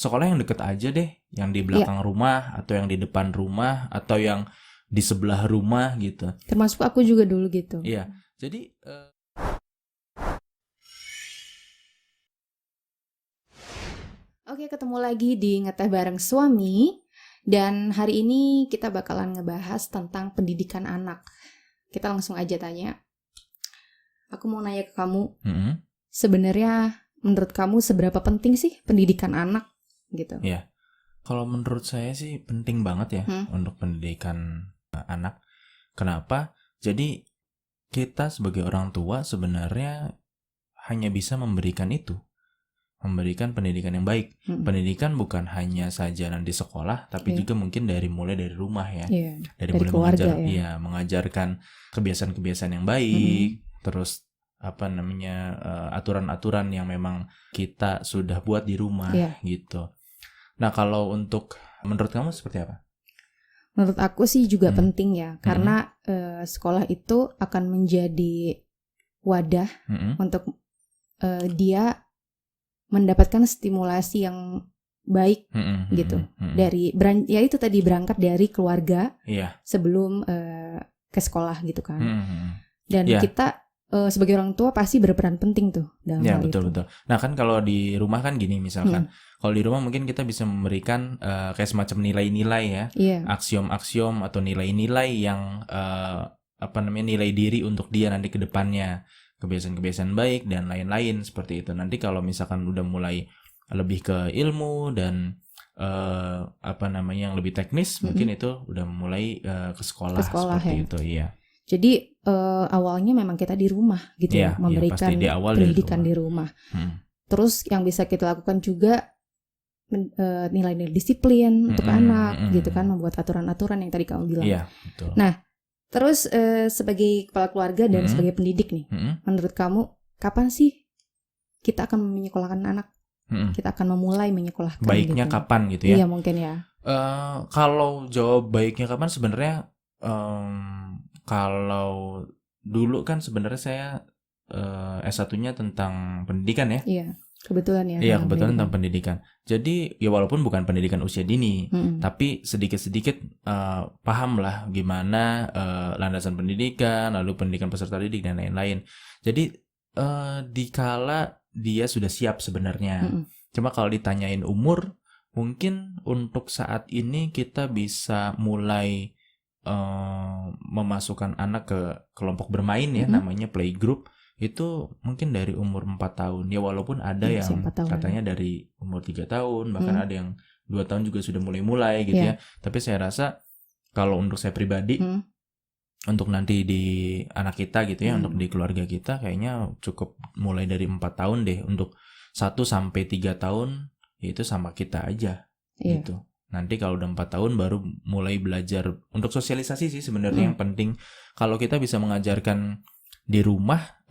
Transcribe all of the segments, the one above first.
sekolah yang deket aja deh, yang di belakang rumah atau yang di depan rumah atau yang di sebelah rumah gitu. Termasuk aku juga dulu gitu. Iya, jadi Oke, ketemu lagi di Ngeteh Bareng Suami. Dan hari ini kita bakalan ngebahas tentang pendidikan anak. Kita langsung aja tanya. Aku mau nanya ke kamu. Sebenarnya menurut kamu seberapa penting sih pendidikan anak gitu? Ya, kalau menurut saya sih penting banget ya untuk pendidikan anak. Kenapa? Jadi kita sebagai orang tua sebenarnya hanya bisa memberikan itu. Memberikan pendidikan yang baik. Pendidikan bukan hanya saja nanti sekolah, tapi juga mungkin mulai dari rumah ya. Dari mulai keluarga, mengajarkan kebiasaan-kebiasaan yang baik, terus aturan-aturan yang memang kita sudah buat di rumah gitu. Nah, kalau menurut kamu seperti apa? Menurut aku sih juga penting ya, karena sekolah itu akan menjadi wadah untuk dia mendapatkan stimulasi yang baik gitu. Ya itu tadi berangkat dari keluarga sebelum ke sekolah gitu kan. Dan kita sebagai orang tua pasti berperan penting tuh dalam hal betul, itu. Betul. Nah kan kalau di rumah kan gini misalkan, kalau di rumah mungkin kita bisa memberikan kayak semacam nilai-nilai ya, aksiom-aksiom atau nilai-nilai yang nilai diri untuk dia nanti ke depannya, kebiasaan-kebiasaan baik dan lain-lain seperti itu. Nanti kalau misalkan udah mulai lebih ke ilmu dan yang lebih teknis, mungkin itu udah mulai ke sekolah seperti itu, iya. Jadi awalnya memang kita di rumah gitu memberikan pendidikan di rumah. Terus yang bisa kita lakukan juga nilai-nilai disiplin untuk anak gitu kan, membuat aturan-aturan yang tadi kamu bilang. Iya, betul. Nah, terus sebagai kepala keluarga dan sebagai pendidik nih, menurut kamu kapan sih kita akan menyekolahkan anak? Kita akan memulai menyekolahkan. Baiknya gitu. Kapan gitu ya? Iya mungkin ya. Kalau jawab baiknya kapan sebenarnya kalau dulu kan sebenarnya saya S1-nya tentang pendidikan ya. Iya, kebetulan ya. Iya, kebetulan tentang pendidikan. Jadi ya walaupun bukan pendidikan usia dini, tapi sedikit-sedikit paham lah gimana landasan pendidikan, lalu pendidikan peserta didik dan lain-lain. Jadi dikala dia sudah siap sebenarnya. Cuma kalau ditanyain umur, mungkin untuk saat ini kita bisa mulai memasukkan anak ke kelompok bermain ya, namanya playgroup. Itu mungkin dari umur 4 tahun. Ya walaupun ada yang katanya dari umur 3 tahun, bahkan ada yang 2 tahun juga sudah mulai gitu ya. Tapi saya rasa kalau untuk saya pribadi, untuk nanti di anak kita gitu ya, untuk di keluarga kita kayaknya cukup mulai dari 4 tahun deh. Untuk 1-3 tahun itu sama kita aja gitu. Nanti kalau udah 4 tahun baru mulai belajar untuk sosialisasi sih sebenarnya yang penting. Kalau kita bisa mengajarkan di rumah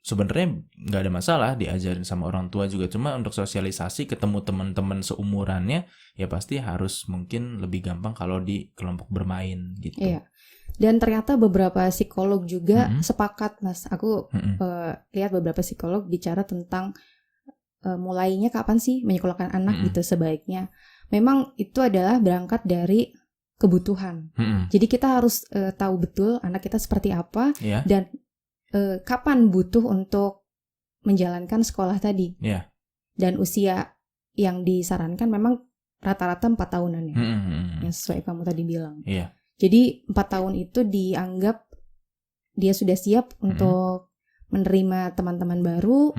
sebenarnya nggak ada masalah diajarin sama orang tua juga. Cuma untuk sosialisasi ketemu teman-teman seumurannya ya pasti harus mungkin lebih gampang kalau di kelompok bermain gitu. Iya. Dan ternyata beberapa psikolog juga sepakat, Mas. Aku lihat beberapa psikolog bicara tentang mulainya kapan sih menyekolahkan anak gitu sebaiknya. Memang itu adalah berangkat dari kebutuhan. Jadi kita harus tahu betul anak kita seperti apa dan kapan butuh untuk menjalankan sekolah tadi. Dan usia yang disarankan memang rata-rata 4 tahunan ya. Yang sesuai kamu tadi bilang. Jadi 4 tahun itu dianggap dia sudah siap untuk menerima teman-teman baru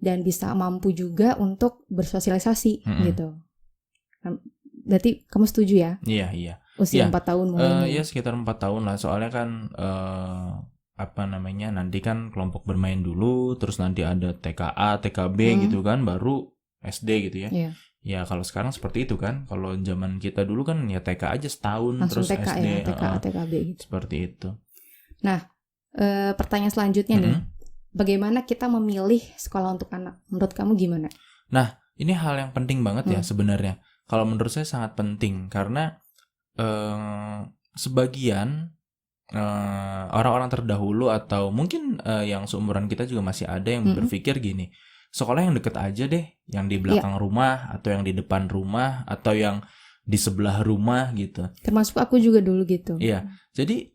dan bisa mampu juga untuk bersosialisasi gitu. Berarti kamu setuju ya? Iya. Usia 4 tahun mulainya. Iya sekitar 4 tahun lah. Soalnya kan nanti kan kelompok bermain dulu, terus nanti ada TKA, TKB gitu kan, baru SD gitu ya. Ya kalau sekarang seperti itu kan. Kalau zaman kita dulu kan ya TK aja setahun, langsung terus TK, SD ya, TKA, TKB gitu. Seperti itu. Nah, pertanyaan selanjutnya nih. Bagaimana kita memilih sekolah untuk anak? Menurut kamu gimana? Nah, ini hal yang penting banget ya sebenarnya. Kalau menurut saya sangat penting karena sebagian orang-orang terdahulu atau mungkin yang seumuran kita juga masih ada yang berpikir gini, sekolah yang deket aja deh, yang di belakang rumah atau yang di depan rumah atau yang di sebelah rumah gitu. Termasuk aku juga dulu gitu. Iya, jadi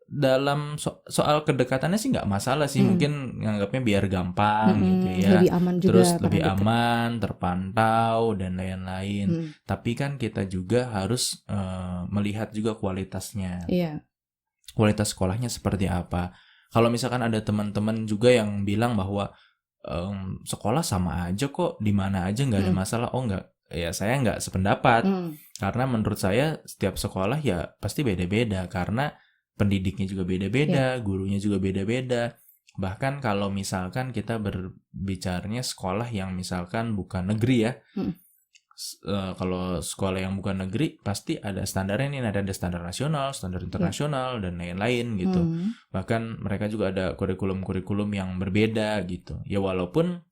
dalam soal kedekatannya sih nggak masalah sih, mungkin nganggapnya biar gampang gitu ya. Lebih aman juga. Terus lebih aman, terpantau dan lain-lain. Tapi kan kita juga harus melihat juga kualitasnya. Iya. Kualitas sekolahnya seperti apa. Kalau misalkan ada teman-teman juga yang bilang bahwa sekolah sama aja kok, di mana aja nggak ada masalah. Oh nggak. Ya saya nggak sependapat, karena menurut saya setiap sekolah ya pasti beda-beda, karena pendidiknya juga beda-beda, gurunya juga beda-beda. Bahkan kalau misalkan kita berbicaranya sekolah yang misalkan bukan negeri ya, kalau sekolah yang bukan negeri pasti ada standarnya nih, ada standar nasional, standar internasional dan lain-lain gitu. Bahkan mereka juga ada kurikulum-kurikulum yang berbeda gitu. Ya walaupun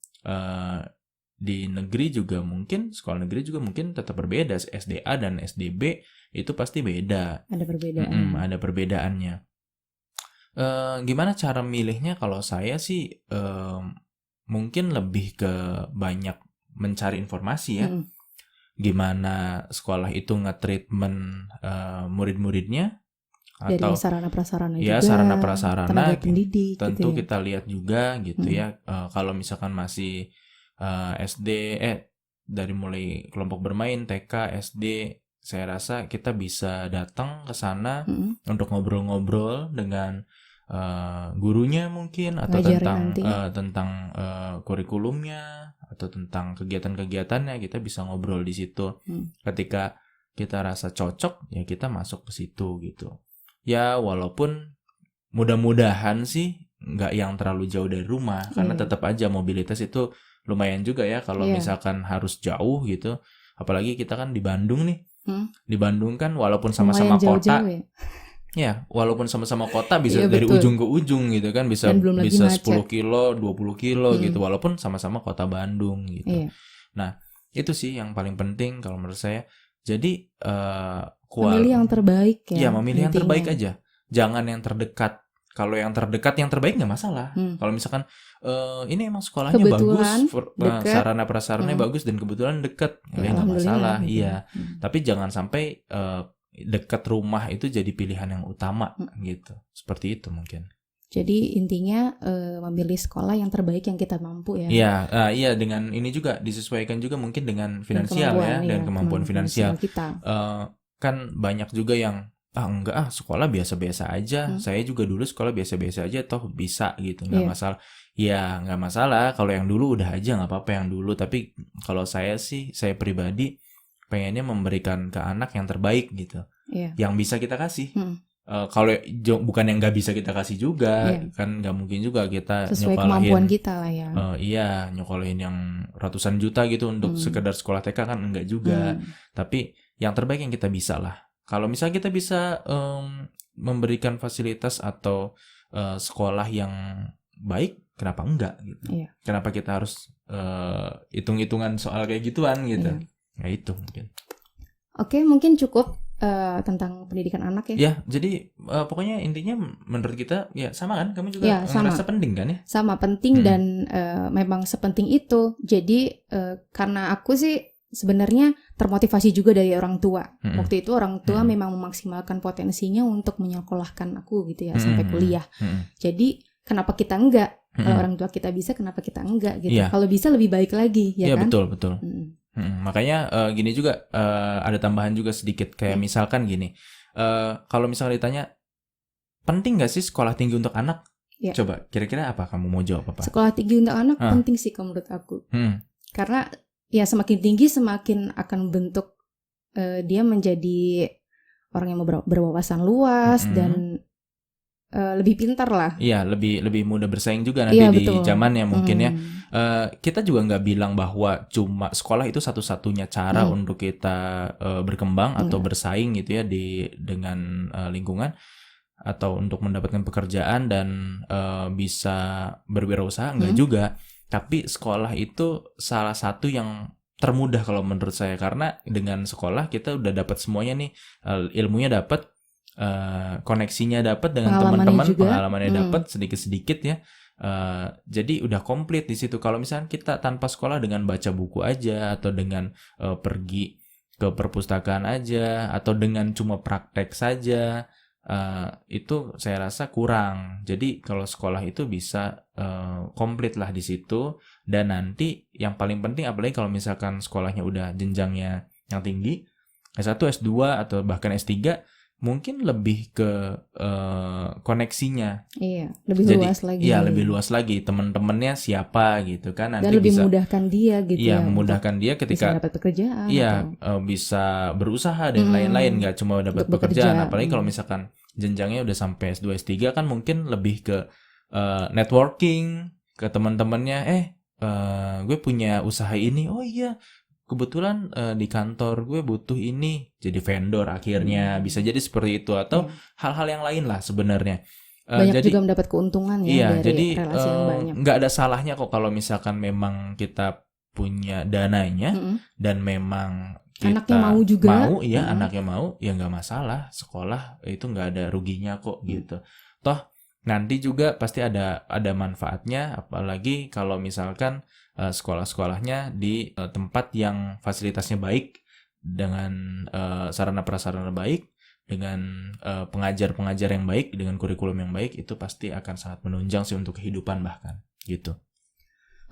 di negeri juga mungkin, sekolah negeri juga mungkin tetap berbeda. SDA dan SDB itu pasti beda. Ada perbedaan. Ada perbedaannya. Gimana cara milihnya? Kalau saya sih mungkin lebih ke banyak mencari informasi ya. Gimana sekolah itu nge-treatment murid-muridnya. Dari sarana-prasarana ya, juga. Sarana prasarana. Tenaga pendidik. Tentu gitu ya. kita lihat juga gitu ya. Kalau misalkan masih SD, dari mulai kelompok bermain, TK, SD, saya rasa kita bisa datang ke sana untuk ngobrol-ngobrol dengan gurunya mungkin, atau tentang kurikulumnya atau tentang kegiatan-kegiatannya. Kita bisa ngobrol di situ. Ketika kita rasa cocok, ya kita masuk ke situ gitu. Ya walaupun mudah-mudahan sih nggak yang terlalu jauh dari rumah, karena tetap aja mobilitas itu lumayan juga ya kalau misalkan harus jauh gitu. Apalagi kita kan di Bandung nih. Di Bandung kan walaupun sama-sama kota. Ya, walaupun sama-sama kota bisa dari ujung ke ujung gitu kan, bisa 10 kilo, 20 kilo gitu, walaupun sama-sama kota Bandung gitu. Nah, itu sih yang paling penting kalau menurut saya. Jadi memilih yang terbaik ya. Ya, memilih yang terbaik aja. Jangan yang terdekat. Kalau yang terdekat, yang terbaik nggak masalah. Kalau misalkan ini emang sekolahnya bagus, sarana prasarananya bagus dan kebetulan dekat, ya nggak masalah. Iya. Tapi jangan sampai dekat rumah itu jadi pilihan yang utama gitu. Seperti itu mungkin. Jadi intinya memilih sekolah yang terbaik yang kita mampu ya. Iya, iya, dengan ini juga disesuaikan juga mungkin dengan finansial ya, dan kemampuan finansial kita. Kan banyak juga yang enggak sekolah biasa-biasa aja. Saya juga dulu sekolah biasa-biasa aja, toh bisa gitu, nggak masalah. Ya nggak masalah kalau yang dulu udah aja, nggak apa-apa yang dulu. Tapi kalau saya pribadi pengennya memberikan ke anak yang terbaik gitu, yang bisa kita kasih. Kalau bukan yang nggak bisa kita kasih juga, kan nggak mungkin juga kita sesuai kemampuan kita lah ya. Iya, nyokolahin yang ratusan juta gitu untuk sekedar sekolah TK kan enggak juga. Tapi yang terbaik yang kita bisa lah. Kalau misalnya kita bisa memberikan fasilitas atau sekolah yang baik, kenapa enggak gitu? Kenapa kita harus hitung-hitungan soal kayak gituan gitu? Ya itu mungkin. Oke, mungkin cukup tentang pendidikan anak ya. Ya, jadi pokoknya intinya menurut kita ya sama kan? Kamu juga ngerasa penting kan ya? Sama penting dan memang sepenting itu. Jadi karena aku sih sebenarnya termotivasi juga dari orang tua. Waktu itu orang tua memang memaksimalkan potensinya untuk menyekolahkan aku gitu ya sampai kuliah. Jadi kenapa kita enggak? Kalau orang tua kita bisa, kenapa kita enggak gitu? Kalau bisa lebih baik lagi, ya kan? Iya, betul. Makanya gini juga ada tambahan juga sedikit kayak misalkan gini. Kalau misalnya ditanya penting nggak sih sekolah tinggi untuk anak? Coba kira-kira apa kamu mau jawab apa? Sekolah tinggi untuk anak penting sih kalau menurut aku. Karena ya semakin tinggi semakin akan bentuk dia menjadi orang yang berwawasan luas dan lebih pintar lah. Iya, lebih mudah bersaing juga nanti di zamannya mungkin ya. Kita juga nggak bilang bahwa cuma sekolah itu satu-satunya cara untuk kita berkembang atau bersaing gitu ya dengan lingkungan atau untuk mendapatkan pekerjaan dan bisa berwirausaha, enggak juga. Tapi sekolah itu salah satu yang termudah kalau menurut saya, karena dengan sekolah kita udah dapat semuanya nih, ilmunya dapat, koneksinya dapat dengan teman-teman, pengalamannya dapat sedikit-sedikit ya, Jadi udah komplit di situ. Kalau misalnya kita tanpa sekolah dengan baca buku aja atau dengan pergi ke perpustakaan aja atau dengan cuma praktek saja, itu saya rasa kurang. Jadi kalau sekolah itu bisa komplit lah di situ. Dan nanti yang paling penting, apalagi kalau misalkan sekolahnya udah jenjangnya yang tinggi, S1, S2 atau bahkan S3, mungkin lebih ke koneksinya. Iya, lebih luas lagi. Iya, lebih luas lagi. Teman-temannya siapa gitu kan. Nanti dan lebih memudahkan dia gitu ya. Iya, memudahkan dia ketika bisa dapat pekerjaan. Iya, bisa berusaha dan lain-lain, nggak cuma dapat pekerjaan. Apalagi kalau misalkan jenjangnya udah sampai S2, S3 kan mungkin lebih ke networking ke teman-temannya. Gue punya usaha ini. Oh iya, kebetulan di kantor gue butuh ini, jadi vendor akhirnya. Bisa jadi seperti itu atau hal-hal yang lain lah sebenarnya. Banyak jadi, juga mendapat keuntungan ya dari jadi, relasi yang banyak. Nggak ada salahnya kok kalau misalkan memang kita punya dananya dan memang kita anaknya mau juga. Anaknya mau, ya nggak masalah. Sekolah itu nggak ada ruginya kok gitu. Toh nanti juga pasti ada manfaatnya, apalagi kalau misalkan sekolah-sekolahnya di tempat yang fasilitasnya baik, dengan sarana prasarana baik, dengan pengajar-pengajar yang baik, dengan kurikulum yang baik, itu pasti akan sangat menunjang sih untuk kehidupan bahkan gitu.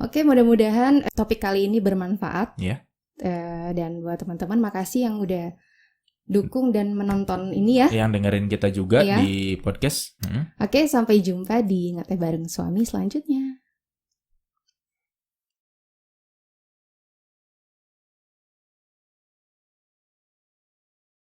Oke, mudah-mudahan topik kali ini bermanfaat. Ya. Dan buat teman-teman, makasih yang udah dukung dan menonton ini ya. Yang dengerin kita juga di podcast. Oke, sampai jumpa di Ngeteh Bareng Suami selanjutnya.